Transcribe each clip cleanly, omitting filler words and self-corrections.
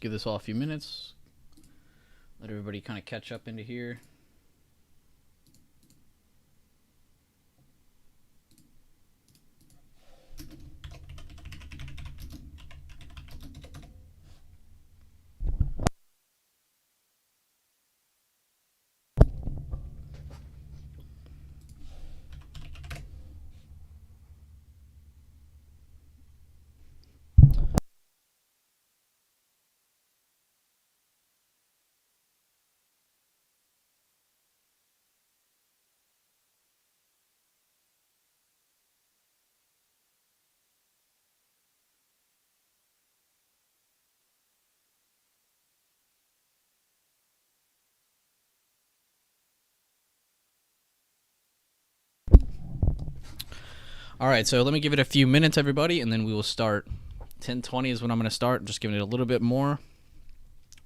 give this all a few minutes. Let everybody kind of catch up into here. All right, so let me give it a few minutes, everybody, and then we will start. 10:20 is when I'm going to start. Just giving it a little bit more.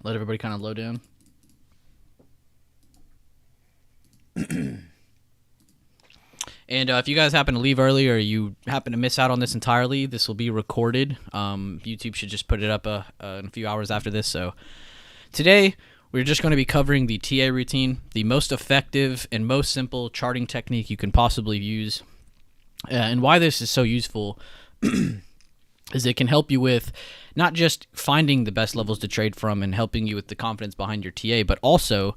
Let everybody kind of load in. And if you guys happen to leave early or you happen to miss out on this entirely, this will be recorded. YouTube should just put it up in a few hours after this. So today, we're just going to be covering the TA routine, the most effective and most simple charting technique you can possibly use. And why this is so useful is it can help you with not just finding the best levels to trade from and helping you with the confidence behind your TA, but also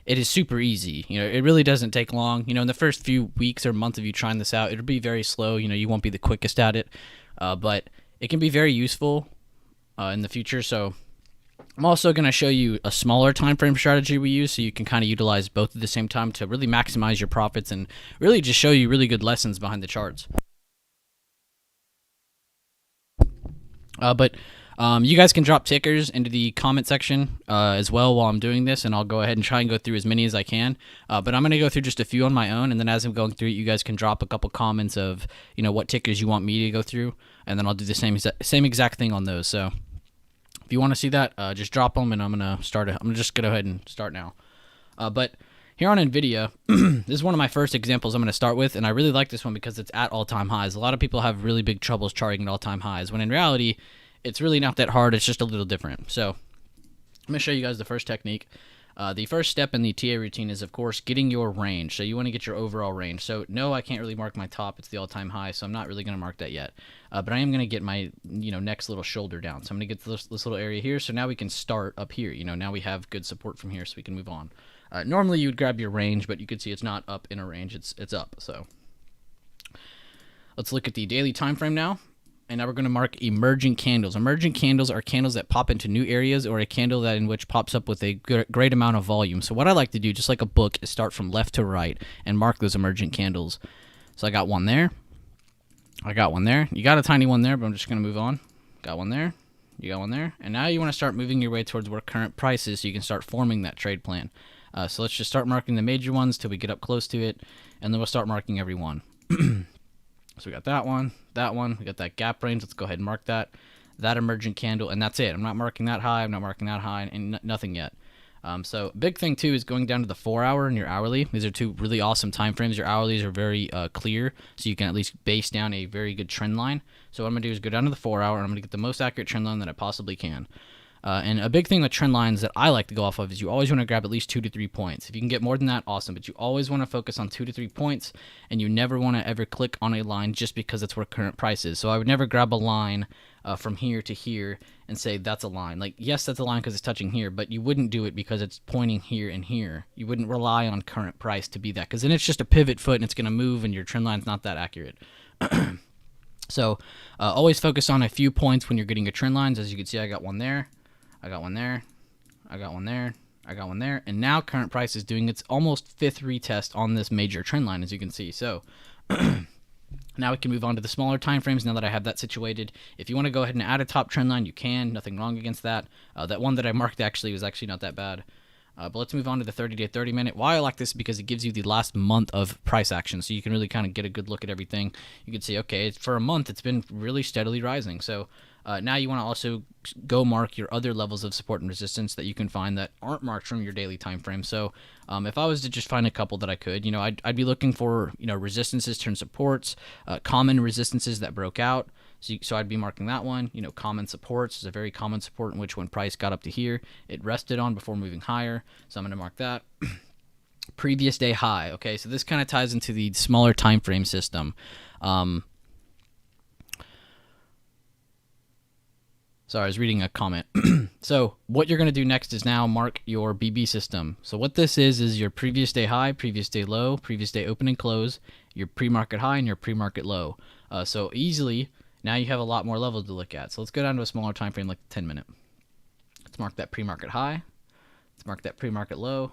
it is super easy. It really doesn't take long. In the first few weeks or months of you trying this out, it'll be very slow. You won't be the quickest at it, but it can be very useful in the future. So I'm also going to show you a smaller time frame strategy we use so you can kind of utilize both at the same time to really maximize your profits and really just show you really good lessons behind the charts. But you guys can drop tickers into the comment section as well while I'm doing this, and I'll go ahead and try and go through as many as I can. But I'm going to go through just a few on my own, and then as I'm going through it, you guys can drop a couple comments of what tickers you want me to go through, and then I'll do the same exact thing on those. So if you want to see that, just drop them, and I'm going to start. I'm going to just go ahead and start now. But here on NVIDIA, this is one of my first examples I'm going to start with, and I really like this one because it's at all-time highs. A lot of people have really big troubles charting at all-time highs, when in reality, it's really not that hard. It's just a little different. So I'm going to show you guys the first technique. The first step in the TA routine is, of course, getting your range. So you want to get your overall range. So no, I can't really mark my top. It's the all-time high, so I'm not really going to mark that yet. But I am going to get my next little shoulder down. So I'm going to get this little area here. So now we can start up here. Now we have good support from here, so we can move on. Normally you would grab your range, but you can see it's not up in a range. It's up. So let's look at the daily time frame now. And now we're going to mark emerging candles. Emerging candles are candles that pop into new areas, or a candle that in which pops up with a great amount of volume. So what I like to do, just like a book, is start from left to right and mark those emerging candles. So I got one there. I got one there. You got a tiny one there, but I'm just going to move on. Got one there. You got one there. And now you want to start moving your way towards where current price is so you can start forming that trade plan. So let's just start marking the major ones till we get up close to it, and then we'll start marking every one. So we got that one, we got that gap range. Let's go ahead and mark that emergent candle, and that's it. I'm not marking that high, and nothing yet. So big thing too is going down to the 4 hour and your hourly. These are two really awesome time frames. Your hourlies are very clear, so you can at least base down a very good trend line. So what I'm gonna do is go down to the 4 hour, and I'm gonna get the most accurate trend line that I possibly can. And a big thing with trend lines that I like to go off of is you always want to grab at least 2 to 3 points. If you can get more than that, awesome. But you always want to focus on 2 to 3 points, and you never want to ever click on a line just because that's where current price is. So I would never grab a line from here to here and say that's a line. Like, yes, that's a line because it's touching here, but you wouldn't do it because it's pointing here and here. You wouldn't rely on current price to be that, because then it's just a pivot foot and it's going to move, and your trend line's not that accurate. So always focus on a few points when you're getting your trend lines. As you can see, I got one there. I got one there, I got one there, I got one there, and now current price is doing its almost 5th retest on this major trend line, as you can see. So now we can move on to the smaller time frames now that I have that situated. If you want to go ahead and add a top trend line, you can. Nothing wrong against that. That one that I marked was actually not that bad. But let's move on to the 30-day, 30-minute. Why I like this is because it gives you the last month of price action, so you can really kind of get a good look at everything. You can see, okay, for a month, it's been really steadily rising. So now you want to also go mark your other levels of support and resistance that you can find that aren't marked from your daily time frame. So if I was to just find a couple that I could, I'd be looking for resistances turn supports, common resistances that broke out. So I'd be marking that one. You know, common supports is a very common support in which when price got up to here, it rested on before moving higher. So I'm going to mark that. Previous day high. Okay, so this kind of ties into the smaller time frame system. Sorry, I was reading a comment. So what you're going to do next is now mark your BB system. So what this is your previous day high, previous day low, previous day open and close, your pre-market high, and your pre-market low. So easily, now you have a lot more levels to look at. So let's go down to a smaller time frame, like 10 minute. Let's mark that pre-market high. Let's mark that pre-market low.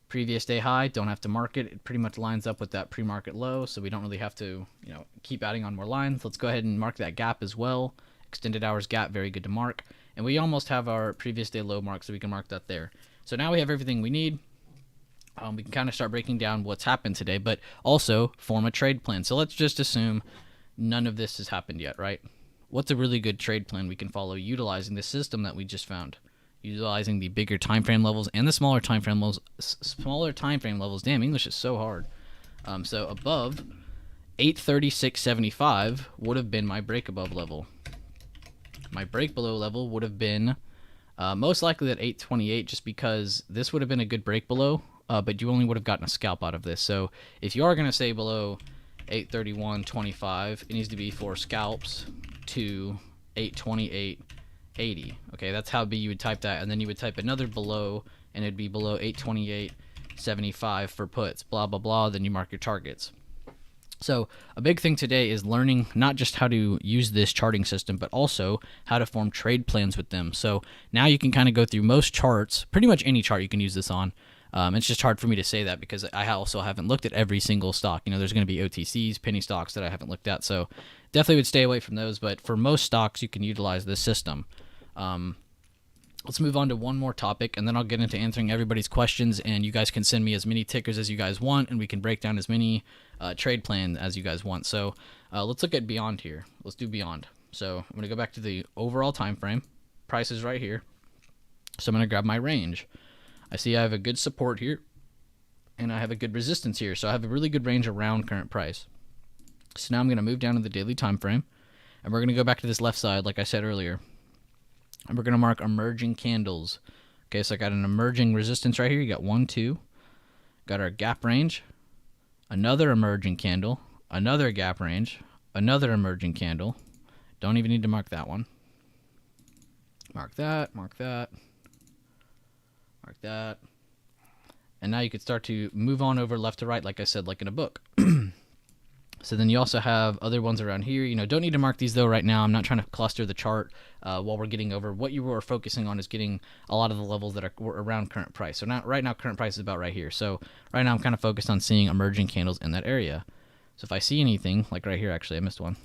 Previous day high, don't have to mark it. It pretty much lines up with that pre-market low, so we don't really have to, you know, keep adding on more lines. Let's go ahead and mark that gap as well. Extended hours gap, very good to mark. And we almost have our previous day low mark, so we can mark that there. So now we have everything we need. We can kind of start breaking down what's happened today, but also form a trade plan. So let's just assume none of this has happened yet, right? What's a really good trade plan we can follow utilizing the system that we just found? Utilizing the bigger time frame levels and the smaller time frame levels. Damn, English is so hard. So above 836.75 would have been my break above level. My break below level would have been most likely at 828, just because this would have been a good break below, but you only would have gotten a scalp out of this. So if you are going to stay below 831.25, it needs to be for scalps to 828.80. Okay, that's how you would type that, and then you would type another below, and it'd be below 828.75 for puts, blah, blah, blah. Then you mark your targets. So a big thing today is learning not just how to use this charting system, but also how to form trade plans with them. So now you can kind of go through most charts, pretty much any chart you can use this on. It's just hard for me to say that because I also haven't looked at every single stock. You know, there's going to be OTCs, penny stocks that I haven't looked at. So definitely would stay away from those. But for most stocks, you can utilize this system. Let's move on to one more topic, and then I'll get into answering everybody's questions, and you guys can send me as many tickers as you guys want, and we can break down as many trade plans as you guys want. So let's look at Beyond here. Let's do Beyond. So I'm going to go back to the overall time frame. Price is right here. So I'm going to grab my range. I see I have a good support here, and I have a good resistance here. So I have a really good range around current price. So now I'm going to move down to the daily time frame, and we're going to go back to this left side like I said earlier. And we're going to mark emerging candles. Okay, so I got an emerging resistance right here. You got 1, 2. Got our gap range. Another emerging candle. Another gap range. Another emerging candle. Don't even need to mark that one. Mark that, mark that. Mark that. And now you could start to move on over left to right, like I said, like in a book. So then you also have other ones around here. You know, don't need to mark these though right now. I'm not trying to cluster the chart while we're getting over. What you are focusing on is getting a lot of the levels that are around current price. So right now current price is about right here. So right now I'm kind of focused on seeing emerging candles in that area. So if I see anything, like right here, actually I missed one.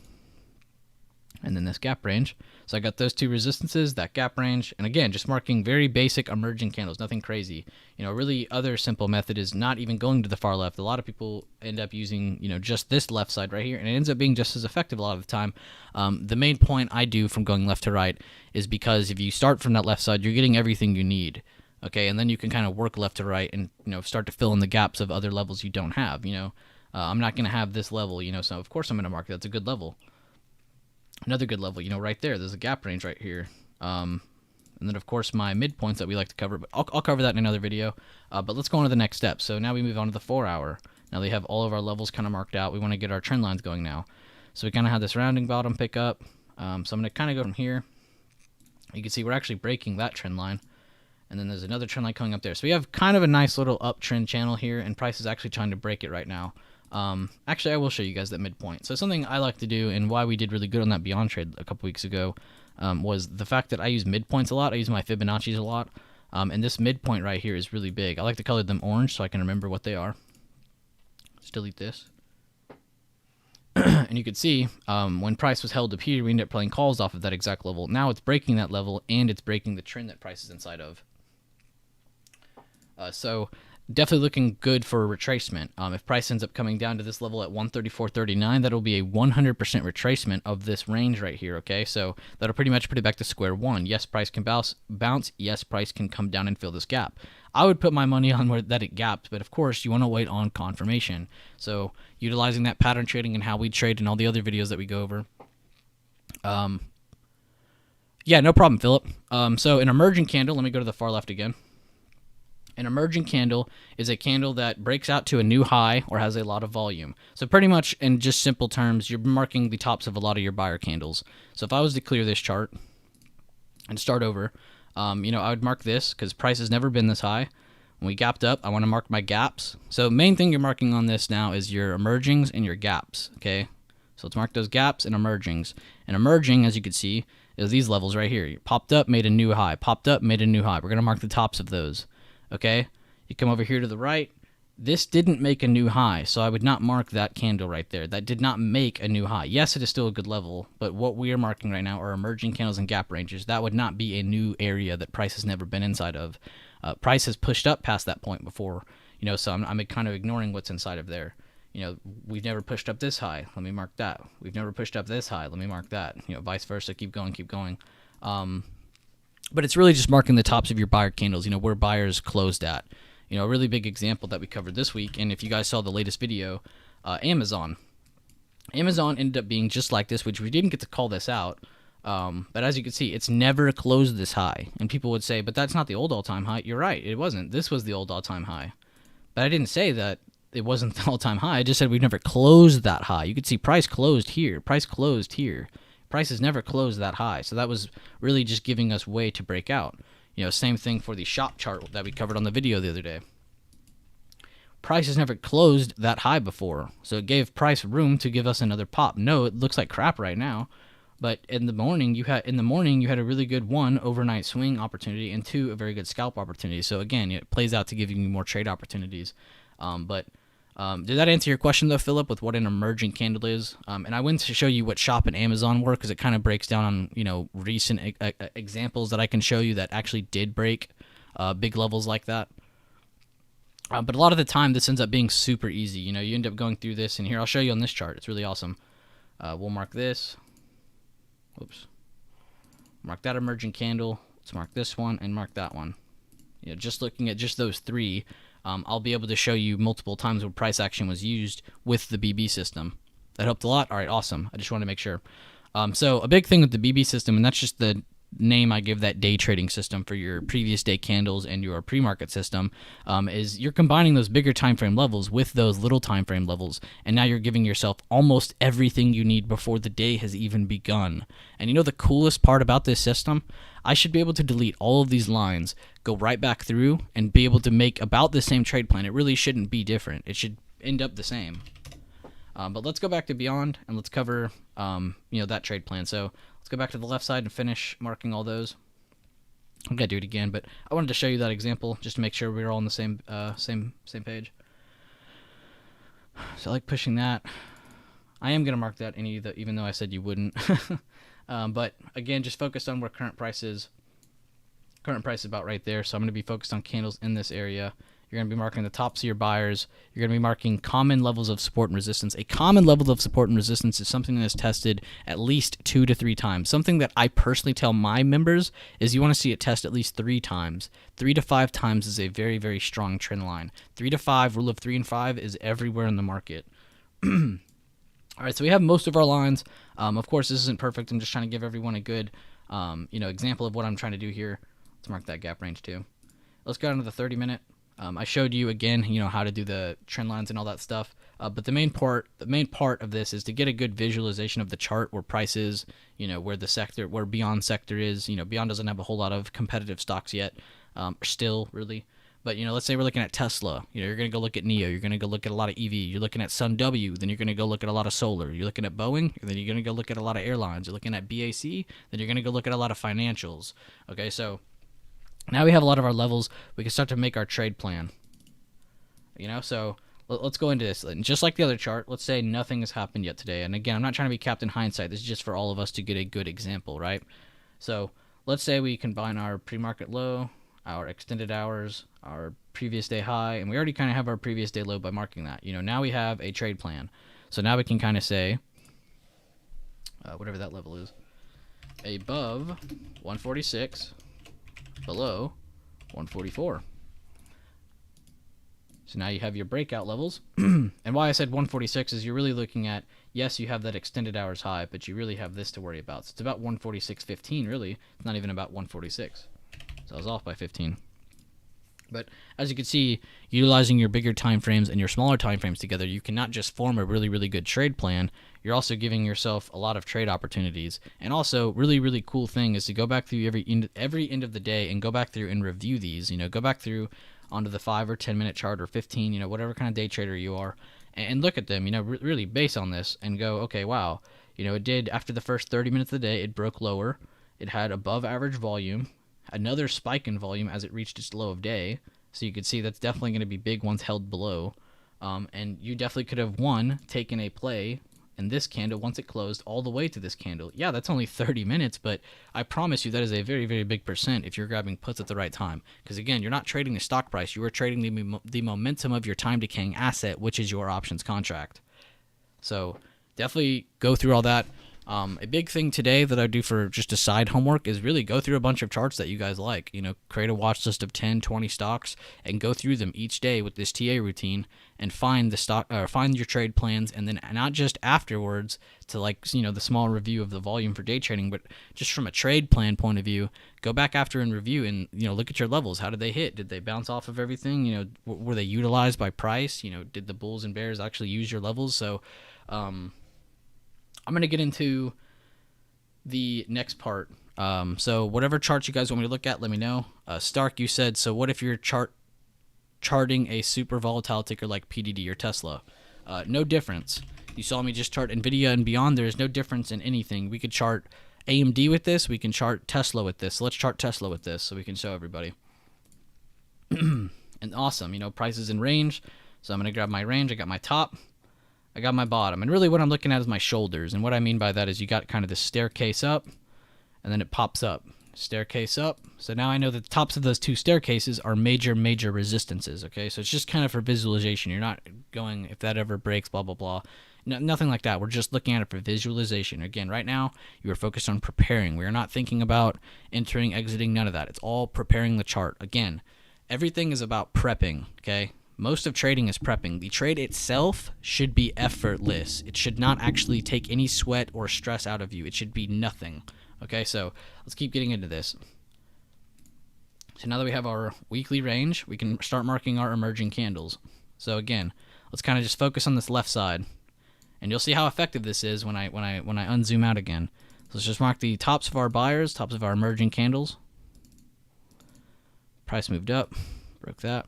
And then this gap range. So I got those two resistances, that gap range, and again, just marking very basic emerging candles, nothing crazy. You know, really other simple method is not even going to the far left. A lot of people end up using, you know, just this left side right here, and it ends up being just as effective a lot of the time. The main point I do from going left to right is because if you start from that left side, you're getting everything you need. Okay, and then you can kind of work left to right and, you know, start to fill in the gaps of other levels you don't have, you know. I'm not going to have this level, you know, so of course I'm going to mark that's a good level. Another good level, you know, right there's a gap range right here. And then, of course, my midpoints that we like to cover, but I'll cover that in another video. But let's go on to the next step. So now we move on to the 4 hour. Now they have all of our levels kind of marked out. We want to get our trend lines going now. So we kind of have this rounding bottom pick up. So I'm going to kind of go from here. You can see we're actually breaking that trend line. And then there's another trend line coming up there. So we have kind of a nice little uptrend channel here, and price is actually trying to break it right now. Actually, I will show you guys that midpoint. So something I like to do, and why we did really good on that Beyond trade a couple weeks ago, was the fact that I use midpoints a lot. I use my Fibonacci's a lot. And this midpoint right here is really big. I like to color them orange so I can remember what they are. Let's delete this. And you can see when price was held up here, we ended up playing calls off of that exact level. Now it's breaking that level, and it's breaking the trend that price is inside of. So definitely looking good for a retracement. If price ends up coming down to this level at 134.39, that'll be a 100% retracement of this range right here, okay? So that'll pretty much put it back to square one. Yes, price can bounce. Yes, price can come down and fill this gap. I would put my money on where that it gaps, but of course, you want to wait on confirmation. So utilizing that pattern trading and how we trade and all the other videos that we go over, Um, yeah, no problem, Philip. So an emerging candle, let me go to the far left again. An emerging candle is a candle that breaks out to a new high or has a lot of volume. So pretty much in just simple terms, you're marking the tops of a lot of your buyer candles. So if I was to clear this chart and start over, I would mark this because price has never been this high. When we gapped up, I want to mark my gaps. So main thing you're marking on this now is your emergings and your gaps, okay? So let's mark those gaps and emergings. And emerging, as you can see, is these levels right here. You popped up, made a new high. Popped up, made a new high. We're going to mark the tops of those, okay? You come over here to the right. This didn't make a new high, so I would not mark that candle right there. That did not make a new high. Yes, it is still a good level, but what we are marking right now are emerging candles and gap ranges. That would not be a new area that price has never been inside of. Price has pushed up past that point before, so I'm kind of ignoring what's inside of there. We've never pushed up this high. Let me mark that. We've never pushed up this high. Let me mark that. Vice versa. Keep going, keep going. But it's really just marking the tops of your buyer candles, where buyers closed at. A really big example that we covered this week, and if you guys saw the latest video, Amazon. Amazon ended up being just like this, which we didn't get to call this out. But as you can see, it's never closed this high. And people would say, but that's not the old all-time high. You're right, it wasn't. This was the old all-time high. But I didn't say that it wasn't the all-time high. I just said we've never closed that high. You could see price closed here. Price closed here. Price has never closed that high. So that was really just giving us way to break out. Same thing for the shop chart that we covered on the video the other day. Price has never closed that high before. So it gave price room to give us another pop. No, it looks like crap right now. But in the morning, you had a really good 1 overnight swing opportunity and 2 a very good scalp opportunity. So again, it plays out to giving you more trade opportunities. Did that answer your question though, Philip, with what an emerging candle is? And I went to show you what Shop and Amazon were because it kind of breaks down on recent examples that I can show you that actually did break big levels like that. But a lot of the time, this ends up being super easy. You end up going through this, and here I'll show you on this chart. It's really awesome. We'll mark this. Oops. Mark that emerging candle. Let's mark this one and mark that one. Just looking at just those 3, I'll be able to show you multiple times where price action was used with the BB system. That helped a lot? All right, awesome. I just want to make sure. So a big thing with the BB system, and that's just the name I give that day trading system for your previous day candles and your pre-market system, is you're combining those bigger time frame levels with those little time frame levels, and now you're giving yourself almost everything you need before the day has even begun. And the coolest part about this system, I should be able to delete all of these lines, go right back through, and be able to make about the same trade plan. It really shouldn't be different. It should end up the same. But let's go back to Beyond and let's cover that trade plan. So let's go back to the left side and finish marking all those. I'm gonna do it again, but I wanted to show you that example just to make sure we're all on the same same page. So I like pushing that. I am gonna mark that even though I said you wouldn't. But again, just focused on where current price is. Current price is about right there, so I'm gonna be focused on candles in this area. You're going to be marking the tops of your buyers. You're going to be marking common levels of support and resistance. A common level of support and resistance is something that is tested at least 2 to 3 times. Something that I personally tell my members is you want to see it test at least 3 times. 3 to 5 times is a very, very strong trend line. 3 to 5, rule of 3 and 5 is everywhere in the market. All right, so we have most of our lines. Of course, this isn't perfect. I'm just trying to give everyone a good example of what I'm trying to do here. Let's mark that gap range too. Let's go down to the 30-minute. I showed you again, how to do the trend lines and all that stuff. But the main part of this is to get a good visualization of the chart where price is, where Beyond sector is. Beyond doesn't have a whole lot of competitive stocks yet, still really. But let's say we're looking at Tesla. You're gonna go look at NIO. You're gonna go look at a lot of EV. You're looking at Sun W. Then you're gonna go look at a lot of solar. You're looking at Boeing. Then you're gonna go look at a lot of airlines. You're looking at BAC. Then you're gonna go look at a lot of financials. Okay, so now we have a lot of our levels. We can start to make our trade plan. So let's go into this. And just like the other chart, let's say nothing has happened yet today. And again, I'm not trying to be Captain Hindsight. This is just for all of us to get a good example, right? So let's say we combine our pre-market low, our extended hours, our previous day high, and we already kind of have our previous day low by marking that. Now we have a trade plan. So now we can kind of say, whatever that level is, above 146, below 144. So now you have your breakout levels. And why I said 146 is you're really looking at, Yes, you have that extended hours high, but you really have this to worry about. So it's about 146.15, really. It's not even about 146. So I was off by 15. But as you can see, utilizing your bigger time frames and your smaller time frames together, you can not just form a really, really good trade plan, you're also giving yourself a lot of trade opportunities. And also, really, really cool thing is to go back through every end of the day and go back through and review these. Go back through onto the 5 or 10 minute chart or 15, whatever kind of day trader you are, and look at them, really base on this and go, okay, wow, it did after the first 30 minutes of the day, it broke lower, it had above average volume, another spike in volume as it reached its low of day. So you could see that's definitely going to be big once held below. And you definitely could have, taken a play in this candle once it closed all the way to this candle. Yeah, that's only 30 minutes, but I promise you that is a very, very big percent if you're grabbing puts at the right time. Because again, you're not trading the stock price. You are trading the momentum of your time decaying asset, which is your options contract. So definitely go through all that. A big thing today that I do for just a side homework is really go through a bunch of charts that you guys like. Create a watch list of 10, 20 stocks and go through them each day with this TA routine and find the stock or find your trade plans, and then not just afterwards to the small review of the volume for day trading, but just from a trade plan point of view, go back after and review and look at your levels. How did they hit? Did they bounce off of everything? Were they utilized by price? Did the bulls and bears actually use your levels? So I'm going to get into the next part. So whatever charts you guys want me to look at, let me know. Stark, you said, so what if you're charting a super volatile ticker like PDD or Tesla? No difference. You saw me just chart NVIDIA and beyond. There is no difference in anything. We could chart AMD with this. We can chart Tesla with this. So let's chart Tesla with this so we can show everybody. And awesome. Prices in range. So I'm going to grab my range. I got my top. I got my bottom, and really what I'm looking at is my shoulders, and what I mean by that is you got kind of this staircase up, and then it pops up, staircase up. So now I know that the tops of those two staircases are major, major resistances, okay? So it's just kind of for visualization. You're not going, if that ever breaks, blah, blah, blah. No, nothing like that. We're just looking at it for visualization. Again, right now, you are focused on preparing. We are not thinking about entering, exiting, none of that. It's all preparing the chart. Again, everything is about prepping, okay? Most of trading is prepping. The trade itself should be effortless. It should not actually take any sweat or stress out of you. It should be nothing. Okay, so let's keep getting into this. So now that we have our weekly range, we can start marking our emerging candles. So again, let's kind of just focus on this left side, and you'll see how effective this is when I unzoom out again. So let's just mark the tops of our buyers, tops of our emerging candles. Price moved up, broke that.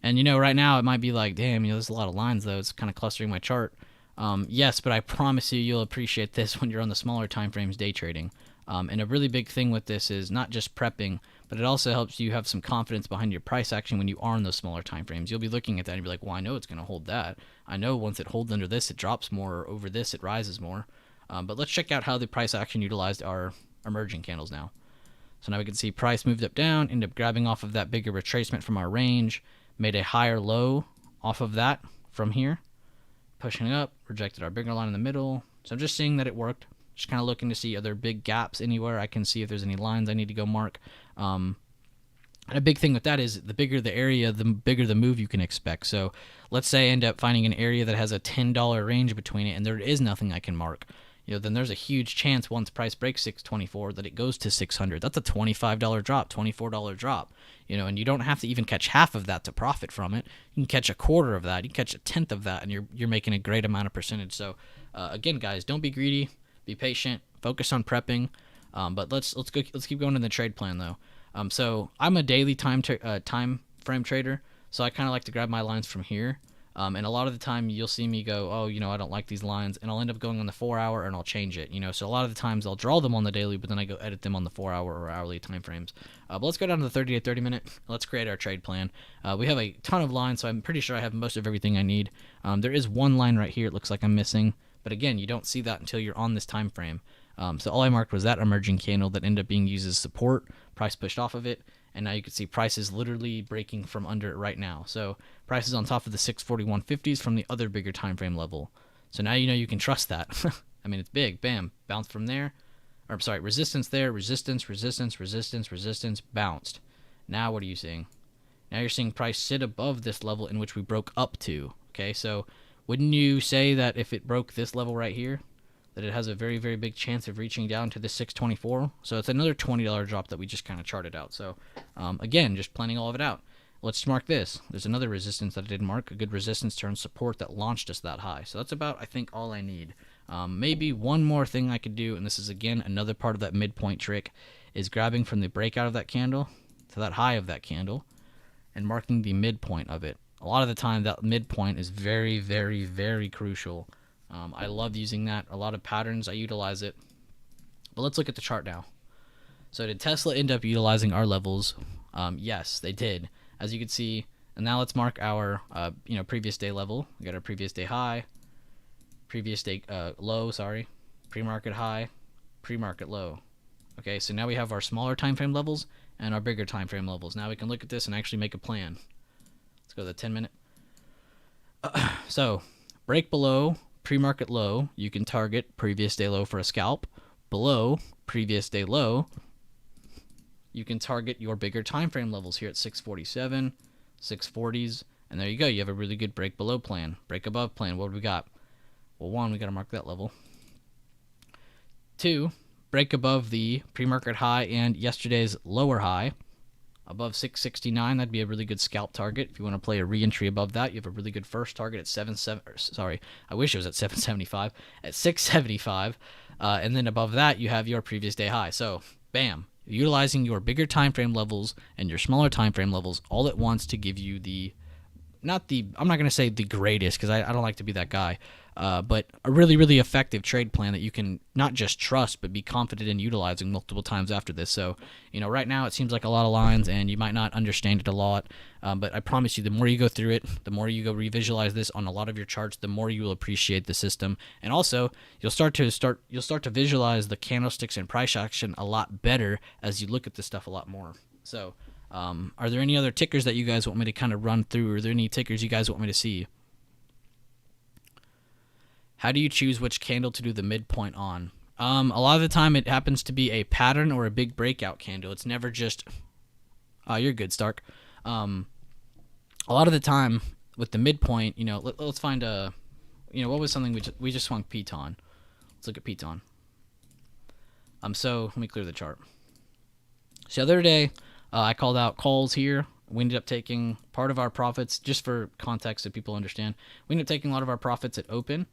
And right now it might be like, damn, there's a lot of lines though. It's kind of clustering my chart. Yes, but I promise you'll appreciate this when you're on the smaller time frames day trading. And a really big thing with this is not just prepping, but it also helps you have some confidence behind your price action when you are in those smaller time frames. You'll be looking at that and be like, well, I know it's going to hold that. I know once it holds under this, it drops more, or over this, it rises more. But let's check out how the price action utilized our emerging candles now. So now we can see price moved up, down, ended up grabbing off of that bigger retracement from our range, made a higher low off of that from here, pushing up, rejected our bigger line in the middle. So I'm just seeing that it worked. Just kind of looking to see are there big gaps anywhere I can see if there's any lines I need to go mark. And a big thing with that is the bigger the area, the bigger the move you can expect. So let's say I end up finding an area that has a $10 range between it and there is nothing I can mark. Then there's a huge chance once price breaks 624 that it goes to 600. That's a $25 drop, $24 drop. And you don't have to even catch half of that to profit from it. You can catch a quarter of that. You can catch a tenth of that, and you're making a great amount of percentage. So again, guys, don't be greedy. Be patient. Focus on prepping. But let's keep going in the trade plan though. So I'm a daily time frame trader, so I kind of like to grab my lines from here. And a lot of the time you'll see me go, oh, I don't like these lines, and I'll end up going on the 4 hour and I'll change it, So a lot of the times I'll draw them on the daily, but then I go edit them on the 4 hour or hourly time frames. But let's go down to the 30 to 30 minute. Let's create our trade plan. We have a ton of lines, so I'm pretty sure I have most of everything I need. There is one line right here it looks like I'm missing, but again, you don't see that until you're on this time frame. So all I marked was that emerging candle that ended up being used as support. Price pushed off of it, and now you can see price is literally breaking from under it right now. So price is on top of the 641.50s from the other bigger time frame level. So now you can trust that. I mean, it's big. Bam, bounced from there. Or I'm sorry, resistance there, resistance, resistance, resistance, resistance, bounced. Now what are you seeing? Now you're seeing price sit above this level in which we broke up to. Okay, so wouldn't you say that if it broke this level right here, that it has a very, very big chance of reaching down to the 624? So it's another $20 drop that we just kind of charted out. So again, just planning all of it out. Let's mark this. There's another resistance that I didn't mark, a good resistance turn support that launched us that high. So that's about, I think, all I need. Maybe one more thing I could do, and this is, again, another part of that midpoint trick, is grabbing from the breakout of that candle to that high of that candle and marking the midpoint of it. A lot of the time, that midpoint is very, very, very crucial. I love using that. A lot of patterns, I utilize it. But let's look at the chart now. So did Tesla end up utilizing our levels? Yes, they did. As you can see, and now let's mark our previous day level. We got our previous day high, previous day low, pre-market high, pre-market low. Okay, so now we have our smaller time frame levels and our bigger time frame levels. Now we can look at this and actually make a plan. Let's go to the 10-minute. So break below pre-market low, you can target previous day low for a scalp. Below previous day low, you can target your bigger time frame levels here at 647, 640s, and there you go. You have a really good break below plan, break above plan. What do we got? Well, one, we got to mark that level. Two, break above the pre-market high and yesterday's lower high above 669. That'd be a really good scalp target. If you want to play a re-entry above that, you have a really good first target at I wish it was at 775, at 675, and then above that you have your previous day high. So bam, utilizing your bigger time frame levels and your smaller time frame levels all at once to give you I'm not going to say the greatest, because I don't like to be that guy, but a really, really effective trade plan that you can not just trust, but be confident in utilizing multiple times after this. So, right now it seems like a lot of lines, and you might not understand it a lot, but I promise you, the more you go through it, the more you go revisualize this on a lot of your charts, the more you will appreciate the system. And also, you'll start to visualize the candlesticks and price action a lot better as you look at this stuff a lot more. So, are there any other tickers that you guys want me to kind of run through? Are there any tickers you guys want me to see? How do you choose which candle to do the midpoint on? A lot of the time it happens to be a pattern or a big breakout candle. It's never just, you're good, Stark. A lot of the time with the midpoint, let's find what was something we just swung Piton. Let's look at Piton. So let me clear the chart. So the other day, I called out calls here. We ended up taking part of our profits, just for context so people understand. We ended up taking a lot of our profits at open,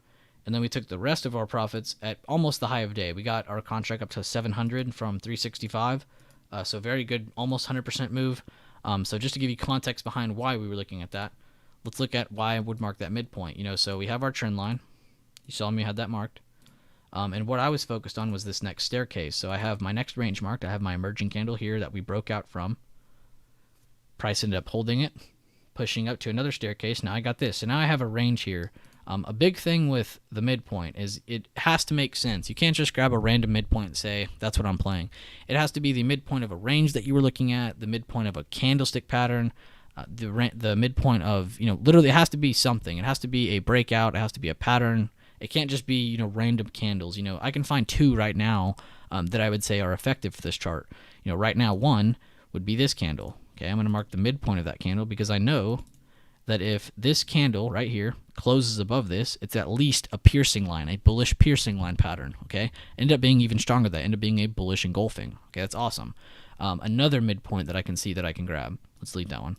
and then we took the rest of our profits at almost the high of day. We got our contract up to 700 from 365, so very good, almost 100% move. So just to give you context behind why we were looking at that, let's look at why I would mark that midpoint. So we have our trend line. You saw me had that marked. And what I was focused on was this next staircase. So I have my next range marked. I have my emerging candle here that we broke out from. Price ended up holding it, pushing up to another staircase. Now I got this. So now I have a range here. A big thing with the midpoint is it has to make sense. You can't just grab a random midpoint and say, that's what I'm playing. It has to be the midpoint of a range that you were looking at, the midpoint of a candlestick pattern, the midpoint of, literally it has to be something. It has to be a breakout. It has to be a pattern. It can't just be, random candles. I can find two right now that I would say are effective for this chart. Right now, one would be this candle. Okay, I'm going to mark the midpoint of that candle because I know that if this candle right here closes above this, it's at least a piercing line, a bullish piercing line pattern. Okay, end up being even stronger. That end up being a bullish engulfing. Okay, that's awesome. Another midpoint that I can see that I can grab. Let's leave that one.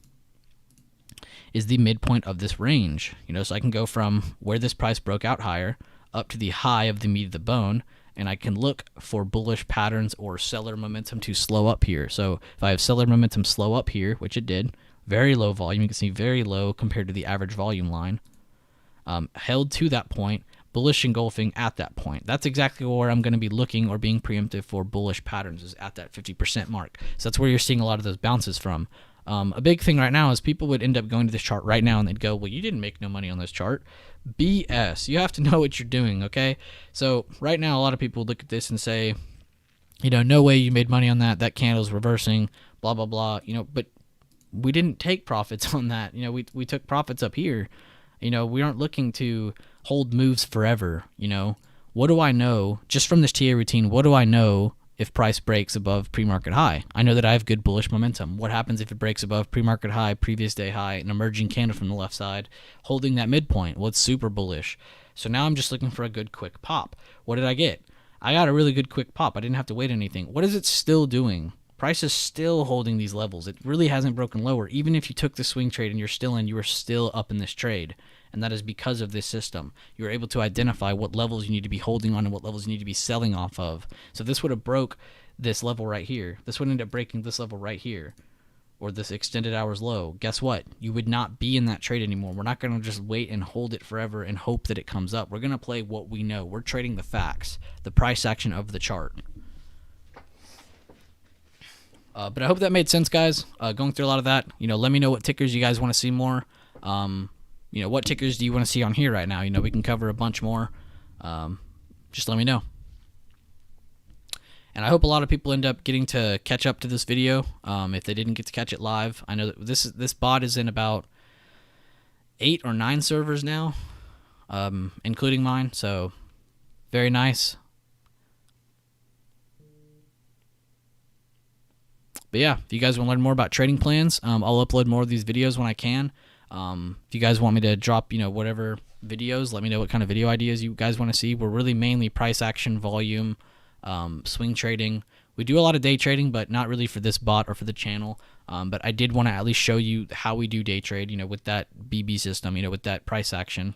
Is the midpoint of this range. So I can go from where this price broke out higher up to the high of the meat of the bone, and I can look for bullish patterns or seller momentum to slow up here. So if I have seller momentum slow up here, which it did, very low volume, you can see very low compared to the average volume line, held to that point, bullish engulfing at that point. That's exactly where I'm going to be looking or being preemptive for bullish patterns, is at that 50% mark. So that's where you're seeing a lot of those bounces from. A big thing right now is people would end up going to this chart right now and they'd go, well, you didn't make no money on this chart. BS. You have to know what you're doing, okay? So right now, a lot of people look at this and say, no way you made money on that. That candle's reversing, blah, blah, blah. But we didn't take profits on that. We took profits up here. We aren't looking to hold moves forever. What do I know just from this TA routine? What do I know if price breaks above pre-market high. I know that I have good bullish momentum. What happens if it breaks above pre-market high, previous day high, an emerging candle from the left side, holding that midpoint? Well, it's super bullish. So now I'm just looking for a good quick pop. What did I get? I got a really good quick pop. I didn't have to wait anything. What is it still doing? Price is still holding these levels. It really hasn't broken lower. Even if you took the swing trade and you're still in, you are still up in this trade. And that is because of this system. You're able to identify what levels you need to be holding on and what levels you need to be selling off of. So if this would have broke this level right here, this would end up breaking this level right here, or this extended hours low, guess what? You would not be in that trade anymore. We're not going to just wait and hold it forever and hope that it comes up. We're going to play what we know. We're trading the facts, the price action of the chart. But I hope that made sense, guys. Going through a lot of that. Let me know what tickers you guys want to see more. What tickers do you want to see on here right now? We can cover a bunch more. Just let me know. And I hope a lot of people end up getting to catch up to this video if they didn't get to catch it live. I know that this bot is in about 8 or 9 servers now, including mine. So very nice. But yeah, if you guys want to learn more about trading plans, I'll upload more of these videos when I can. If you guys want me to drop, whatever videos, let me know what kind of video ideas you guys want to see. We're really mainly price action, volume, swing trading. We do a lot of day trading, but not really for this bot or for the channel. But I did want to at least show you how we do day trade, with that BB system, with that price action.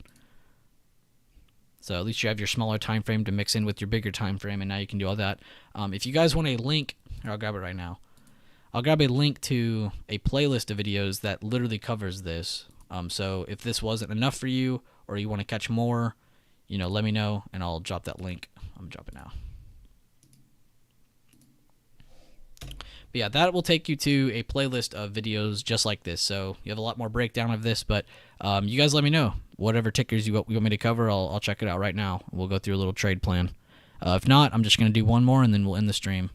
So at least you have your smaller time frame to mix in with your bigger time frame, and now you can do all that. If you guys want a link, here, I'll grab it right now. I'll grab a link to a playlist of videos that literally covers this. So if this wasn't enough for you, or you want to catch more, let me know, and I'll drop that link. I'm gonna drop it now. But yeah, that will take you to a playlist of videos just like this. So you have a lot more breakdown of this, but you guys let me know. Whatever tickers you want me to cover, I'll check it out right now. We'll go through a little trade plan. If not, I'm just going to do one more, and then we'll end the stream.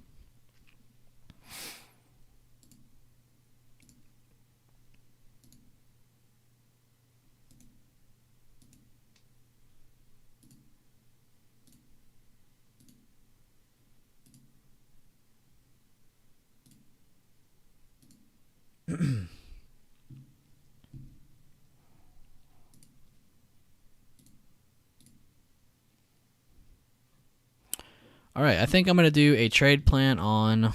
All right, I think I'm going to do a trade plan on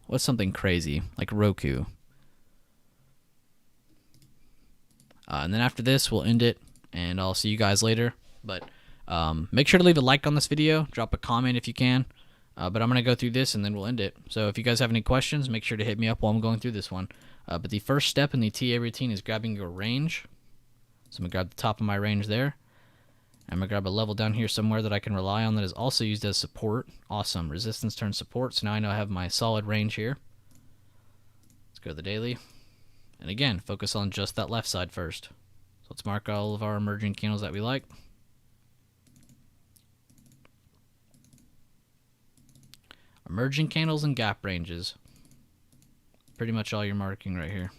what's something crazy, like Roku. And then after this, we'll end it, and I'll see you guys later. But make sure to leave a like on this video. Drop a comment if you can. But I'm going to go through this, and then we'll end it. So if you guys have any questions, make sure to hit me up while I'm going through this one. But the first step in the TA routine is grabbing your range. So I'm going to grab the top of my range there. I'm going to grab a level down here somewhere that I can rely on that is also used as support. Awesome. Resistance turns support. So now I know I have my solid range here. Let's go to the daily. And again, focus on just that left side first. So let's mark all of our emerging candles that we like. Emerging candles and gap ranges. Pretty much all you're marking right here.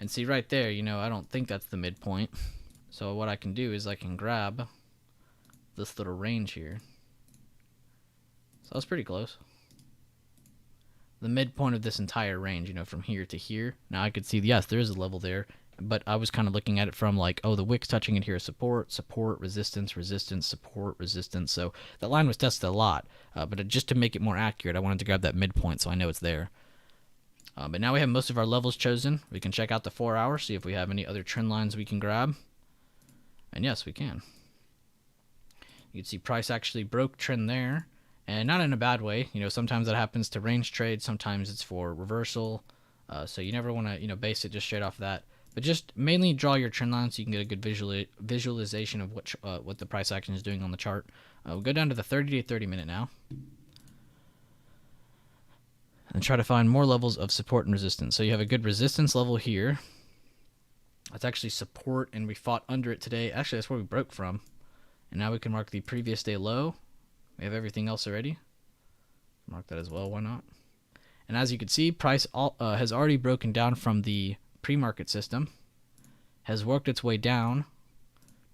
And see right there, I don't think that's the midpoint. So what I can do is I can grab this little range here. So that's pretty close. The midpoint of this entire range, from here to here. Now I could see, yes, there is a level there. But I was kind of looking at it from like, oh, the wicks touching it here is support, support, resistance, resistance, support, resistance. So that line was tested a lot. But just to make it more accurate, I wanted to grab that midpoint so I know it's there. But now we have most of our levels chosen. We can check out the 4 hour, see if we have any other trend lines we can grab. And yes, we can. You can see price actually broke trend there. And not in a bad way. Sometimes that happens to range trade. Sometimes it's for reversal. So you never want to, base it just straight off that. But just mainly draw your trend line so you can get a good visualization of what the price action is doing on the chart. We'll go down to the 30 to 30 minute now. And try to find more levels of support and resistance. So you have a good resistance level here. That's actually support, and we fought under it today. Actually, that's where we broke from. And now we can mark the previous day low. We have everything else already. Mark that as well, why not? And as you can see, price has already broken down from the pre-market system. Has worked its way down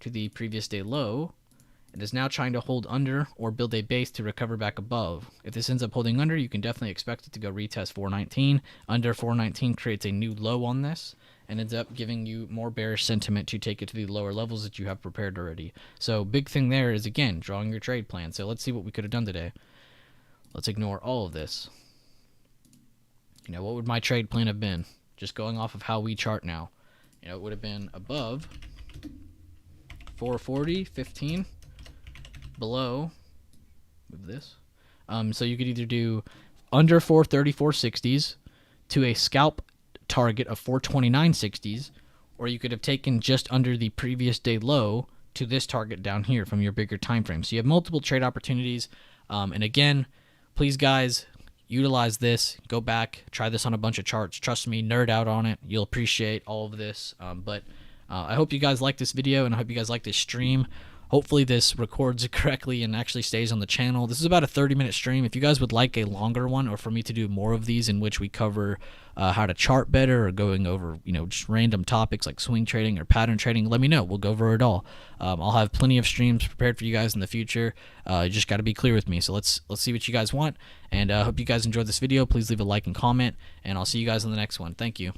to the previous day low. It is now trying to hold under or build a base to recover back above. If this ends up holding under, you can definitely expect it to go retest 419. Under 419 creates a new low on this and ends up giving you more bearish sentiment to take it to the lower levels that you have prepared already. So big thing there is, again, drawing your trade plan. So let's see what we could have done today. Let's ignore all of this. What would my trade plan have been? Just going off of how we chart now. It would have been above 440.15. Below, move this. So you could either do under 430.460s to a scalp target of 429.60s, or you could have taken just under the previous day low to this target down here from your bigger time frame. So you have multiple trade opportunities. And again, please guys, utilize this. Go back, try this on a bunch of charts. Trust me, nerd out on it. You'll appreciate all of this. But I hope you guys like this video, and I hope you guys like this stream. Hopefully this records correctly and actually stays on the channel. This is about a 30-minute stream. If you guys would like a longer one, or for me to do more of these in which we cover how to chart better, or going over just random topics like swing trading or pattern trading, let me know. We'll go over it all. I'll have plenty of streams prepared for you guys in the future. You just got to be clear with me. So let's see what you guys want, and I hope you guys enjoyed this video. Please leave a like and comment, and I'll see you guys in the next one. Thank you.